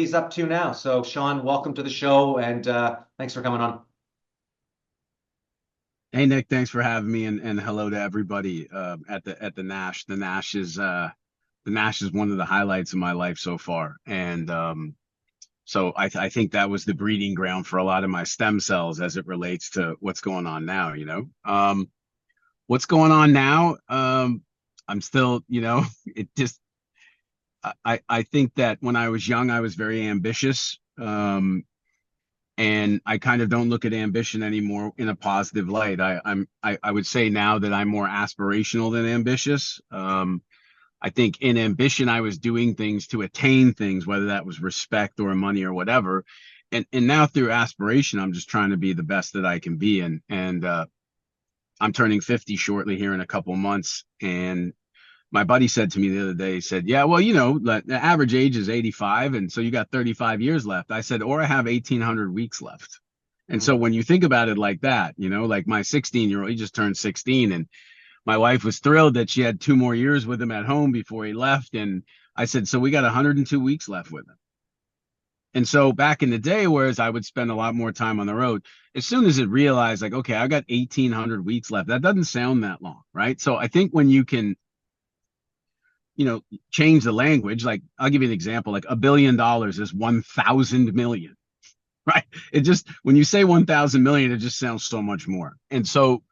he's up to now. So Sean, welcome to the show, and thanks for coming on. Hey Nick, thanks for having me, and hello to everybody at the Nash. The Nash is one of the highlights of my life so far, and so I think that was the breeding ground for a lot of my stem cells as it relates to what's going on now. What's going on now? I'm still, it just I think that when I was young, I was very ambitious. And I kind of don't look at ambition anymore in a positive light. I would say now that I'm more aspirational than ambitious. I think in ambition I was doing things to attain things, whether that was respect or money or whatever. And now through aspiration, I'm just trying to be the best that I can be. And I'm turning 50 shortly here in a couple months. And my buddy said to me the other day, he said, yeah, well, the average age is 85. And so you got 35 years left. I said, or I have 1,800 weeks left. And so when you think about it like that, like my 16-year-old, he just turned 16. And my wife was thrilled that she had 2 more years with him at home before he left. And I said, so we got 102 weeks left with him. And so back in the day, whereas I would spend a lot more time on the road, as soon as it realized like, okay, I got 1,800 weeks left, that doesn't sound that long, right? So I think when you can change the language. Like, I'll give you an example, like $1 billion is 1,000 million, right? It just, when you say 1,000 million, it just sounds so much more. And so,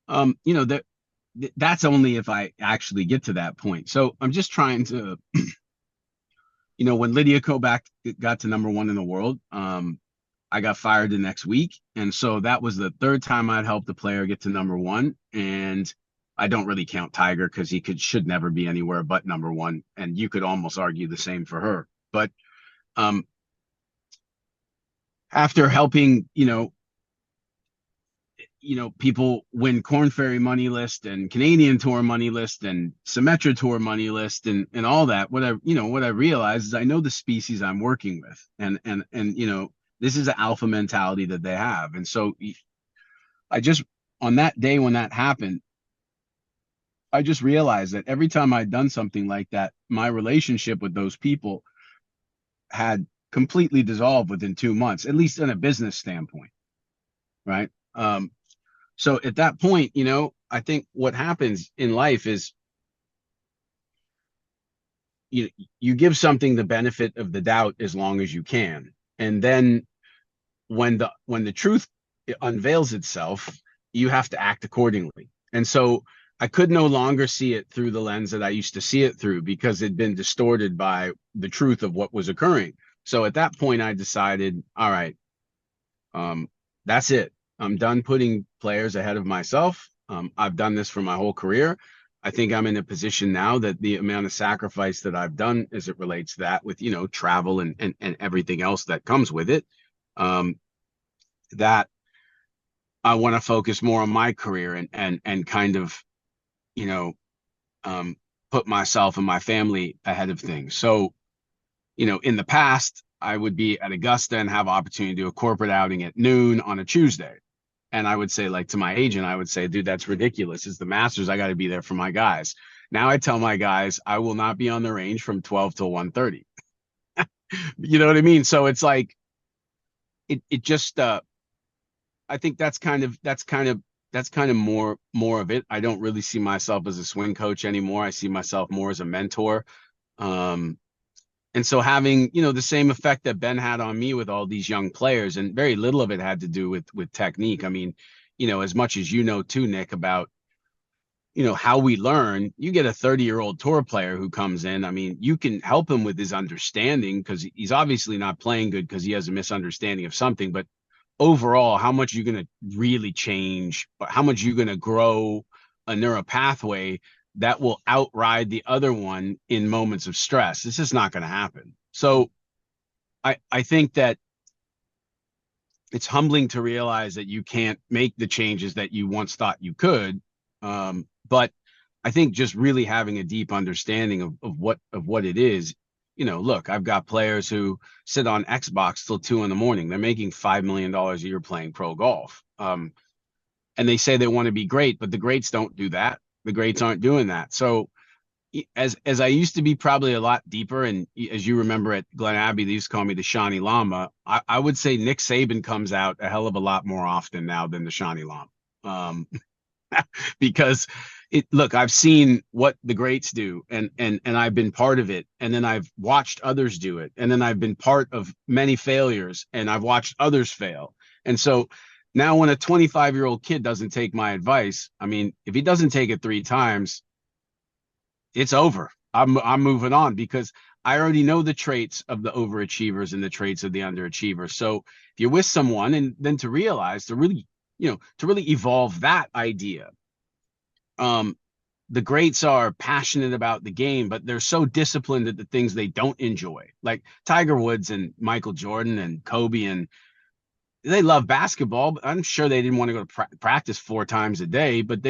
that's only if I actually get to that point. So I'm just trying to, when Lydia Koback got to #1 in the world, I got fired the next week. And so that was the 3rd time I'd helped a player get to #1. And I don't really count Tiger because he should never be anywhere but #1. And you could almost argue the same for her. But after helping, people win Korn Ferry money list and Canadian Tour money list and Symetra Tour money list and all that, what I realized is I know the species I'm working with. And this is an alpha mentality that they have. And so on that day when that happened, I just realized that every time I'd done something like that, my relationship with those people had completely dissolved within 2 months, at least in a business standpoint, right? So at that point, I think what happens in life is you give something the benefit of the doubt as long as you can. And then when the truth unveils itself, you have to act accordingly. And so I could no longer see it through the lens that I used to see it through because it'd been distorted by the truth of what was occurring. So at that point, I decided, all right, that's it. I'm done putting players ahead of myself. I've done this for my whole career. I think I'm in a position now that the amount of sacrifice that I've done as it relates to that with, travel and everything else that comes with it, that I want to focus more on my career and kind of, put myself and my family ahead of things. So, in the past, I would be at Augusta and have opportunity to do a corporate outing at noon on a Tuesday. And I would say, like, to my agent, I would say, dude, that's ridiculous. It's the Masters. I got to be there for my guys. Now I tell my guys, I will not be on the range from 12 till 1:30. You know what I mean? So it's like, it just, I think that's kind of more of it. I don't really see myself as a swing coach anymore. I see myself more as a mentor. And so having, the same effect that Ben had on me with all these young players, and very little of it had to do with technique. I mean, as much as too, Nick, about, how we learn, you get a 30-year-old tour player who comes in. I mean, you can help him with his understanding because he's obviously not playing good because he has a misunderstanding of something. But overall, how much you're going to really change, how much you're going to grow a neural pathway that will outride the other one in moments of stress. This is not going to happen. So I think that it's humbling to realize that you can't make the changes that you once thought you could. But I think just really having a deep understanding of what it is, look, I've got players who sit on Xbox till 2 a.m. They're making $5 million a year playing pro golf. And they say they want to be great, but the greats don't do that. The greats aren't doing that. So, as I used to be probably a lot deeper, and as you remember at Glen Abbey, they used to call me the 𝗩𝗍𝗍𝗓. I would say Nick Saban comes out a hell of a lot more often now than the 𝗩𝗍𝗍𝗓. Because look, I've seen what the greats do, and I've been part of it, and then I've watched others do it, and then I've been part of many failures, and I've watched others fail. And so now when a 25-year-old kid doesn't take my advice, I mean, if he doesn't take it 3 times, it's over. I'm moving on, because I already know the traits of the overachievers and the traits of the underachievers. So if you're with someone, and then to realize, to really, to really evolve that idea. The greats are passionate about the game, but they're so disciplined at the things they don't enjoy, like Tiger Woods and Michael Jordan and Kobe. And they love basketball, but I'm sure they didn't want to go to practice 4 times a day, but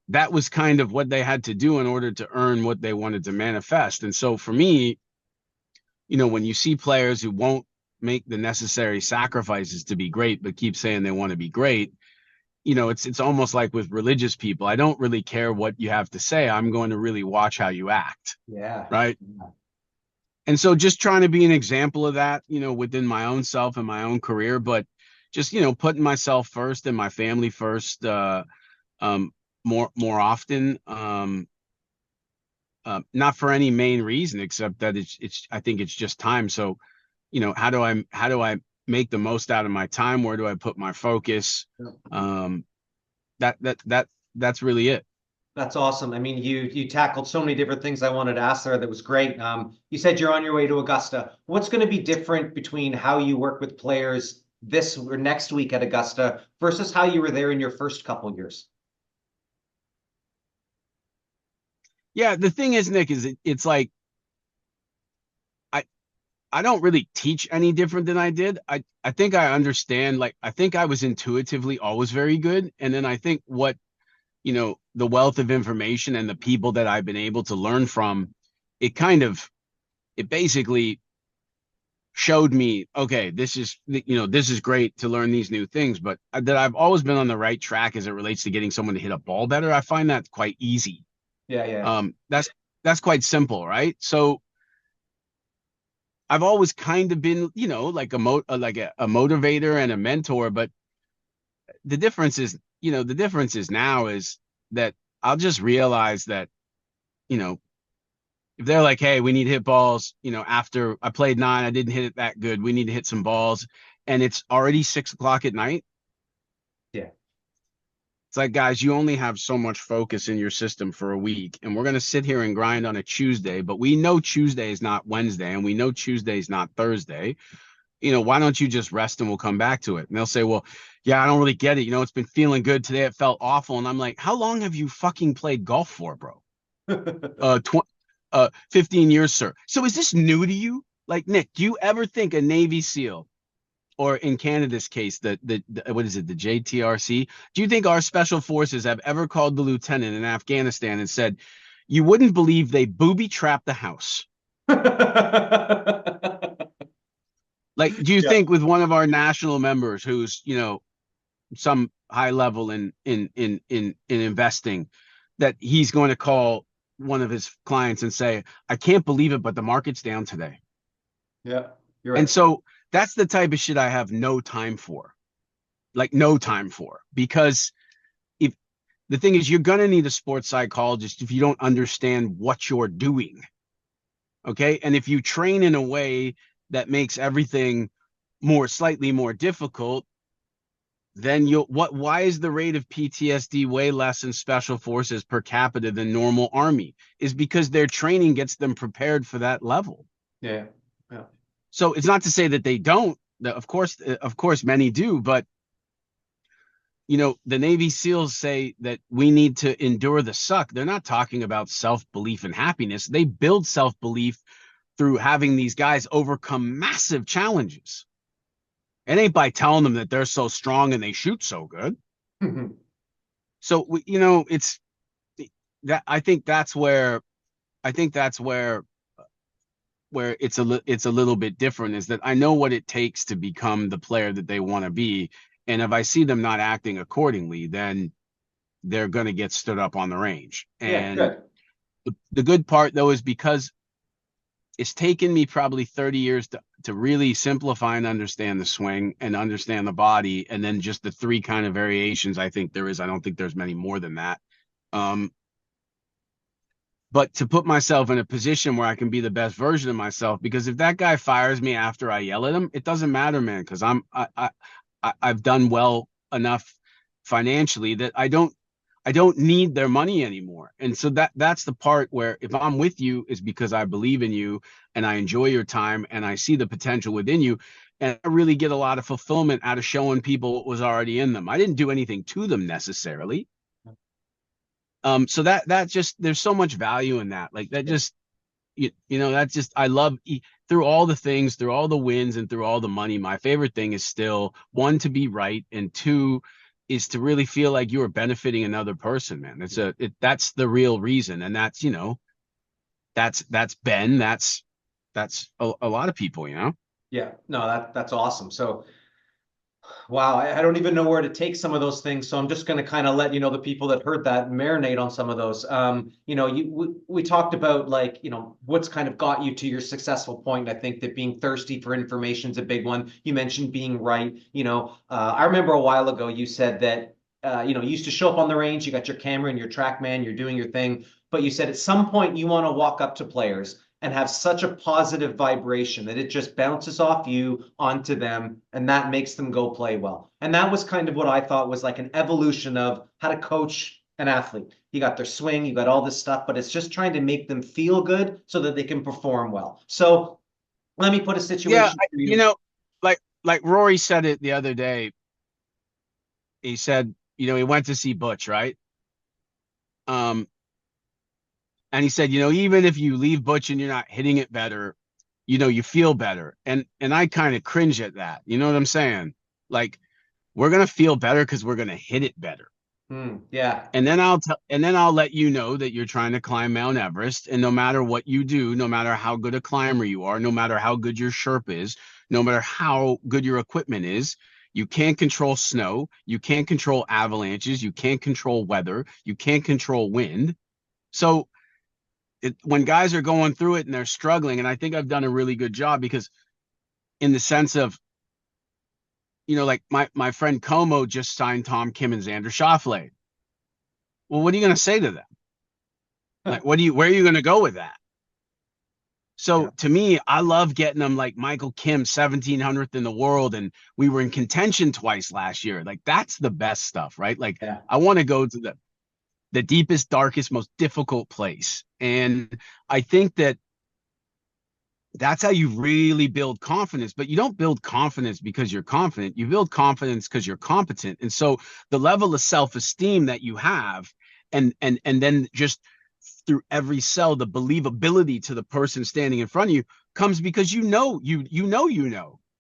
that was kind of what they had to do in order to earn what they wanted to manifest. And so for me, when you see players who won't make the necessary sacrifices to be great, but keep saying they want to be great, it's almost like with religious people. I don't really care what you have to say. I'm going to really watch how you act. Yeah. Right. Yeah. And so just trying to be an example of that, within my own self and my own career, but just, putting myself first and my family first, more often, not for any main reason, except that I think it's just time. So, how do I make the most out of my time? Where do I put my focus? That's really it. That's awesome. I mean, you tackled so many different things I wanted to ask there. That was great. You said you're on your way to Augusta. What's going to be different between how you work with players this or next week at Augusta versus how you were there in your first couple of years? Yeah, the thing is, Nick, is it's like I don't really teach any different than I did. I think I understand. Like, I think I was intuitively always very good, and then I think what the wealth of information and the people that I've been able to learn from, it basically showed me, okay, this is great to learn these new things, but that I've always been on the right track as it relates to getting someone to hit a ball better. I find that quite easy. Yeah. That's quite simple, right? So I've always kind of been, like a motivator and a mentor, but the difference is now is that I'll just realize that, if they're like, hey, we need to hit balls, after I played 9, I didn't hit it that good, we need to hit some balls, and it's already 6 o'clock at night. Yeah. It's like, guys, you only have so much focus in your system for a week, and we're going to sit here and grind on a Tuesday, but we know Tuesday is not Wednesday, and we know Tuesday is not Thursday. Why don't you just rest and we'll come back to it? And they'll say, well, yeah, I don't really get it. It's been feeling good today. It felt awful. And I'm like, how long have you fucking played golf for, bro? 15 years, sir. So is this new to you? Like, Nick, do you ever think a Navy SEAL, or in Canada's case, the what is it, the JTRC? Do you think our special forces have ever called the lieutenant in Afghanistan and said, you wouldn't believe they booby trapped the house? Like, do you think with one of our national members who's, some high level in investing, that he's going to call one of his clients and say, I can't believe it, but the market's down today? Yeah, you're right. And so that's the type of shit I have no time for. Like, no time for, because if the thing is, you're going to need a sports psychologist if you don't understand what you're doing. Okay. And if you train in a way that makes everything slightly more difficult, then why is the rate of PTSD way less in special forces per capita than normal army? Is because their training gets them prepared for that level. Yeah. So it's not to say that they don't. Of course, many do, but the Navy SEALs say that we need to endure the suck. They're not talking about self-belief and happiness. They build self-belief through having these guys overcome massive challenges. It ain't by telling them that they're so strong and they shoot so good. Mm-hmm. So, it's that I think that's where it's a little bit different, is that I know what it takes to become the player that they want to be. And if I see them not acting accordingly, then they're going to get stood up on the range. And The good part though is because it's taken me probably 30 years to really simplify and understand the swing and understand the body, and then just the three kind of variations I think there is. I don't think there's many more than that. But to put myself in a position where I can be the best version of myself, because if that guy fires me after I yell at him, it doesn't matter, man, because I've done well enough financially that I don't need their money anymore. And so that's the part where if I'm with you is because I believe in you and I enjoy your time and I see the potential within you. And I really get a lot of fulfillment out of showing people what was already in them. I didn't do anything to them necessarily. So that just, there's so much value in that. Like that just, that's just, I love through all the things, through all the wins and through all the money. My favorite thing is still, one, to be right, and two, is to really feel like you are benefiting another person, man. That's the real reason. And that's, that's Ben, that's a lot of people, Yeah, no, that's awesome. So, wow, I don't even know where to take some of those things. So I'm just going to kind of let the people that heard that marinate on some of those. We talked about like, what's kind of got you to your successful point. I think that being thirsty for information is a big one. You mentioned being right. I remember a while ago you said that you used to show up on the range, you got your camera and your TrackMan, you're doing your thing, but you said at some point you want to walk up to players and have such a positive vibration that it just bounces off you onto them, and that makes them go play well. And that was kind of what I thought was like an evolution of how to coach an athlete. You got their swing, you got all this stuff, but it's just trying to make them feel good so that they can perform well. So let me put a situation for you. Like Rory said it the other day. He said, he went to see Butch, right? And he said, even if you leave Butch and you're not hitting it better, you feel better. And I kind of cringe at that. You know what I'm saying? Like, we're gonna feel better because we're gonna hit it better. Yeah. And then I'll let you know that you're trying to climb Mount Everest. And no matter what you do, no matter how good a climber you are, no matter how good your Sherpa is, no matter how good your equipment is, you can't control snow, you can't control avalanches, you can't control weather, you can't control wind. So when guys are going through it and they're struggling, and I think I've done a really good job, because in the sense of, like my friend Como just signed Tom Kim and Xander Schauffele. Well, what are you going to say to them? Like, where are you going to go with that? So to me, I love getting them like Michael Kim, 1700th in the world, and we were in contention twice last year. Like, that's the best stuff, right? Like, I want to go to the deepest, darkest, most difficult place. And I think that's how you really build confidence. But you don't build confidence because you're confident. You build confidence because you're competent. And so the level of self-esteem that you have, and then just through every cell, the believability to the person standing in front of you comes because you know.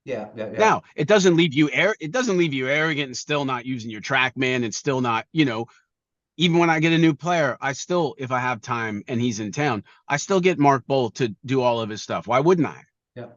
Yeah. Now, it doesn't leave you arrogant and still not using your TrackMan and still not, even when I get a new player, I still, if I have time and he's in town, I still get Mark Bolt to do all of his stuff. Why wouldn't I? Yeah.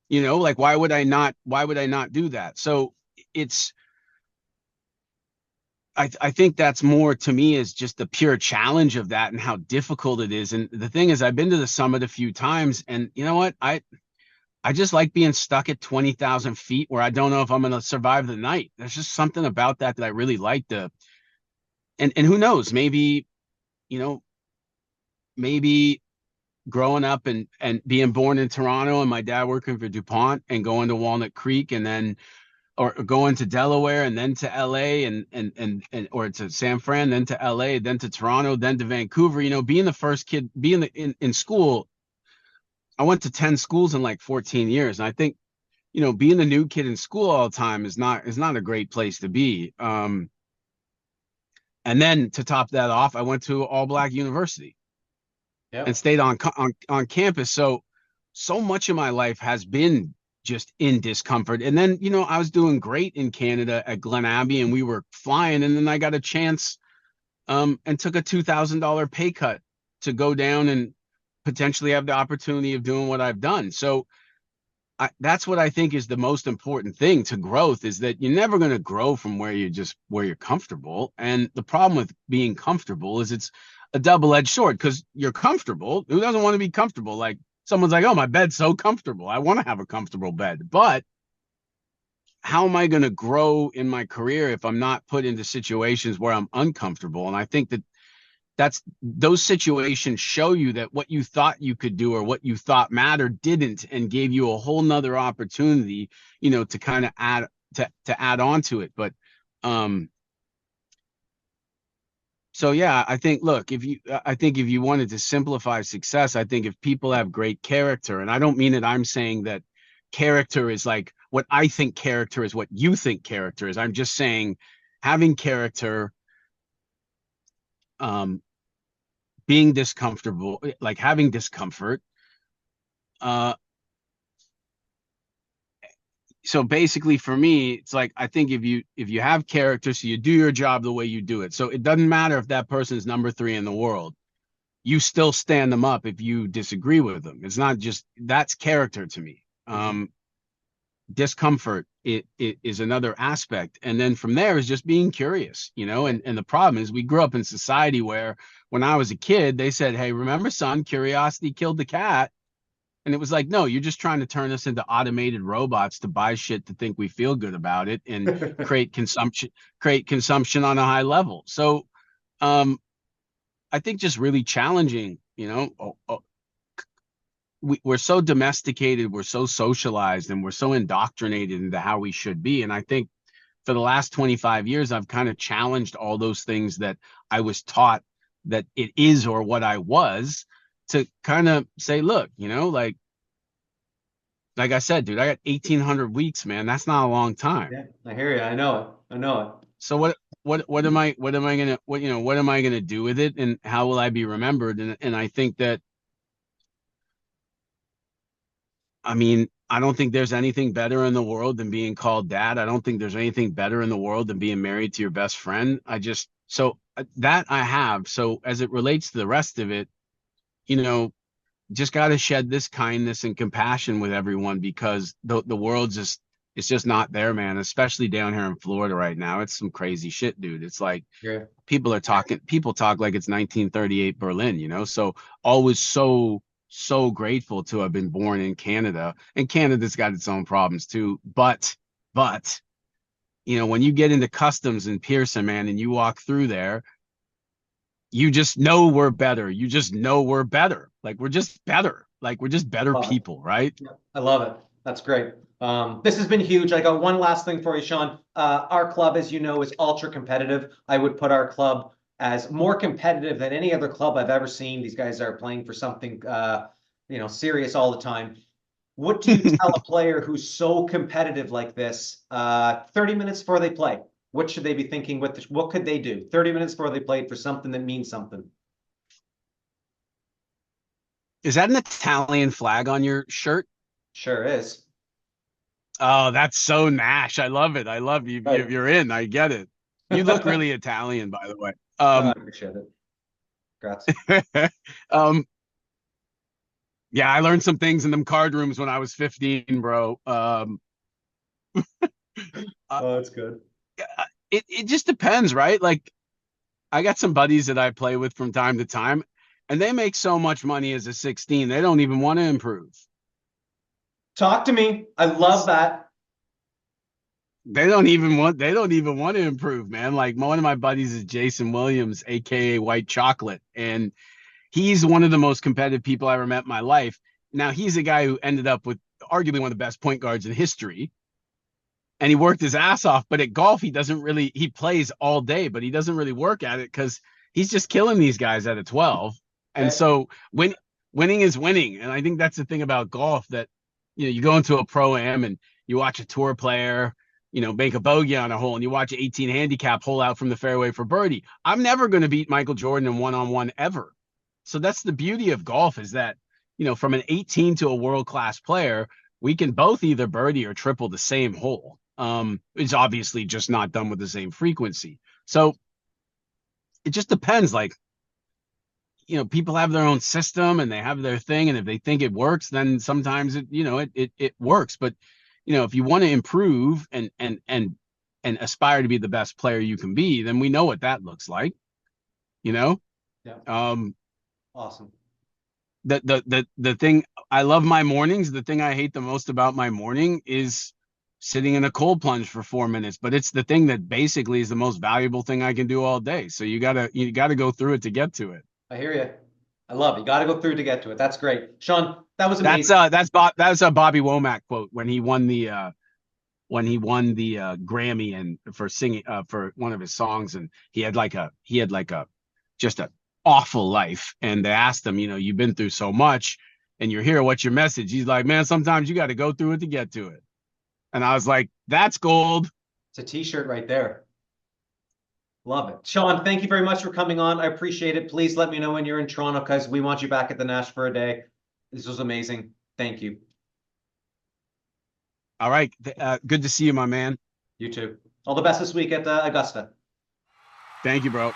Like, why would I not do that? So I think that's more, to me, is just the pure challenge of that and how difficult it is. And the thing is, I've been to the summit a few times, and you know what? I just like being stuck at 20,000 feet where I don't know if I'm going to survive the night. There's just something about that I really like to. And who knows, maybe growing up and being born in Toronto and my dad working for DuPont and going to Walnut Creek and then, or going to Delaware and then to LA and or to San Fran, then to LA, then to Toronto, then to Vancouver, being the first kid, being in school. I went to 10 schools in like 14 years. And I think, being the new kid in school all the time is not a great place to be. And then to top that off, I went to all black university and stayed on campus. So much of my life has been just in discomfort. And then, I was doing great in Canada at Glen Abbey and we were flying. And then I got a chance and took a $2,000 pay cut to go down and potentially have the opportunity of doing what I've done. So that's what I think is the most important thing to growth, is that you're never going to grow from where you're comfortable. And the problem with being comfortable is it's a double-edged sword, because you're comfortable. Who doesn't want to be comfortable? Like, someone's like, oh, my bed's so comfortable, I want to have a comfortable bed. But how am I going to grow in my career if I'm not put into situations where I'm uncomfortable? And I think that those situations show you that what you thought you could do or what you thought mattered didn't, and gave you a whole nother opportunity, to kind of add on to it. But so yeah, I think, look, I think if you wanted to simplify success, I think if people have great character, and I don't mean that I'm saying that character is like what I think character is, what you think character is. I'm just saying having character, being discomfortable, like having discomfort. So basically for me, it's like, I think if you have character, so you do your job the way you do it. So it doesn't matter if that person's number 3 in the world. You still stand them up if you disagree with them. It's not just, that's character to me. Discomfort it is another aspect. And then from there is just being curious, and the problem is we grew up in society where when I was a kid, they said, hey, remember, son, curiosity killed the cat. And it was like, no, you're just trying to turn us into automated robots to buy shit to think we feel good about it and create consumption on a high level. So I think just really challenging, we're so domesticated, we're so socialized, and we're so indoctrinated into how we should be. And I think for the last 25 years, I've kind of challenged all those things that I was taught that it is, or what I was, to kind of say, look, like I said, dude, I got 1,800 weeks, man. That's not a long time. Yeah, I hear you. I know it. So what am I gonna do with it, and how will I be remembered? And I think that, I mean, I don't think there's anything better in the world than being called dad. I don't think there's anything better in the world than being married to your best friend. So that I have. So as it relates to the rest of it, just got to shed this kindness and compassion with everyone, because the world it's just not there, man, especially down here in Florida right now. It's some crazy shit, dude. It's like, Yeah. people talk like it's 1938 Berlin, so always so grateful to have been born in Canada, and Canada's got its own problems too. But when you get into customs in Pearson, man, and you walk through there, you just know we're better. You just know we're better. Like, we're just better. Like, we're just better people, right? Yeah, I love it. That's great. This has been huge. I got one last thing for you, Sean. Our club, as you know, is ultra competitive. I would put our club as more competitive than any other club I've ever seen. These guys are playing for something, serious all the time. What do you tell a player who's so competitive like this, 30 minutes before they play? What should they be thinking? What could they do 30 minutes before they played for something that means something? Is that an Italian flag on your shirt? Sure is. Oh, that's so Nash. I love it. I love you. Right. You're in. I get it. You look really Italian, by the way. I appreciate it. Congrats. Yeah, I learned some things in them card rooms when I was 15, bro. Oh, that's good. It just depends, right? Like, I got some buddies that I play with from time to time, and they make so much money as a 16, they don't even want to improve. Talk to me. I love that. They don't even want to improve, man. Like, one of my buddies is Jason Williams, aka White Chocolate, and he's one of the most competitive people I ever met in my life. Now, he's a guy who ended up with arguably one of the best point guards in history, and he worked his ass off. But at golf, he plays all day, but he doesn't really work at it because he's just killing these guys at a 12. And so winning is winning. And I think that's the thing about golf, that, you go into a pro-am and you watch a tour player, make a bogey on a hole, and you watch an 18 handicap hole out from the fairway for birdie. I'm never going to beat Michael Jordan in one-on-one ever. So that's the beauty of golf, is that, from an 18 to a world-class player, we can both either birdie or triple the same hole. It's obviously just not done with the same frequency. So it just depends. Like, people have their own system and they have their thing, and if they think it works, then sometimes it works. But if you want to improve and aspire to be the best player you can be, then we know what that looks like. Yeah. Awesome. The thing, I love my mornings. The thing I hate the most about my morning is sitting in a cold plunge for 4 minutes, but it's the thing that basically is the most valuable thing I can do all day. So you gotta go through it to get to it. I hear you. I love it. You got to go through to get to it. That's great. Sean, that was amazing. That's a Bobby Womack quote when he won the Grammy and for singing for one of his songs, and he had like a just a awful life, and they asked him, you've been through so much and you're here, what's your message? He's like, man, sometimes you got to go through it to get to it. And I was like, that's gold. It's a t-shirt right there. Love it. Sean, thank you very much for coming on. I appreciate it. Please let me know when you're in Toronto, because we want you back at the Nash for a day. This was amazing. Thank you. All right. Good to see you, my man. You too. All the best this week at Augusta. Thank you, bro.